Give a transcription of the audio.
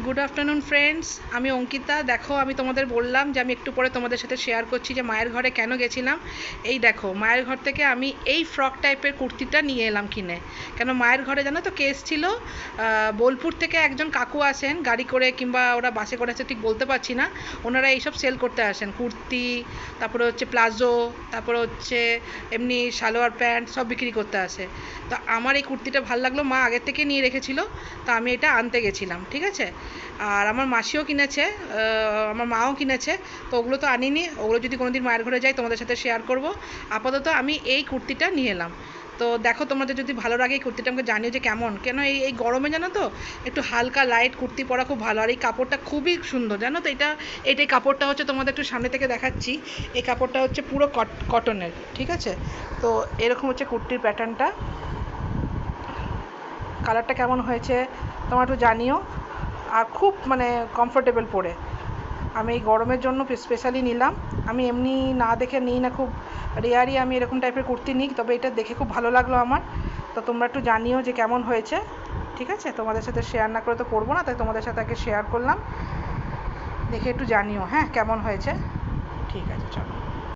Good afternoon friends, আমি অঙ্কিতা। দেখো, আমি তোমাদের বললাম যে আমি একটু পরে তোমাদের সাথে শেয়ার করছি যে মায়ের ঘরে কেন গেছিলাম। এই দেখো, মায়ের ঘর থেকে আমি এই ফ্রক টাইপের কুর্তিটা নিয়ে এলাম কিনে। কেন মায়ের ঘরে জানো তো কেস ছিল, বোলপুর থেকে একজন কাকু আসেন গাড়ি করে কিংবা ওরা বাসে করে আসে ঠিক বলতে পারছি না। ওনারা এইসব সেল করতে আসেন, কুর্তি, তারপরে হচ্ছে প্লাজো, তারপরে হচ্ছে এমনি সালোয়ার প্যান্ট সব বিক্রি করতে আসে। তো আমার এই কুর্তিটা ভালো লাগলো, মা আগের থেকে নিয়ে রেখেছিল, তো আমি এটা আনতে গেছিলাম, ঠিক আছে। আর আমার মাসিও কিনেছে, আমার মাও কিনেছে, তো ওগুলো তো আনিনি, ওগুলো যদি কোনো দিন মায়ের ঘরে যাই তোমাদের সাথে শেয়ার করব। আপাতত আমি এই কুর্তিটা নিয়ে এলাম। তো দেখো, তোমাদের যদি ভালো লাগে এই কুর্তিটা আমাকে জানিও যে কেমন। কেন এই এই গরমে জানো তো একটু হালকা লাইট কুর্তি পরা খুব ভালো, আর এই কাপড়টা খুবই সুন্দর জানো তো। এটাই কাপড়টা হচ্ছে, তোমাদের একটু সামনে থেকে দেখাচ্ছি। এই কাপড়টা হচ্ছে পুরো কটনের, ঠিক আছে। তো এরকম হচ্ছে কুর্তির প্যাটার্নটা। কালারটা কেমন হয়েছে তোমরা একটু জানিও। আর খুব মানে কমফোর্টেবল পরে, আমি এই গরমের জন্য স্পেশালি নিলাম। আমি এমনি না দেখে নিই না, খুব রেয়ারই আমি এরকম টাইপের কুর্তি নিই, তবে এটা দেখে খুব ভালো লাগলো আমার। তো তোমরা একটু জানিও যে কেমন হয়েছে, ঠিক আছে। তোমাদের সাথে শেয়ার না করে তো করবো না, তাই তোমাদের সাথে আগে শেয়ার করলাম। দেখে একটু জানিও হ্যাঁ কেমন হয়েছে। ঠিক আছে, চলো।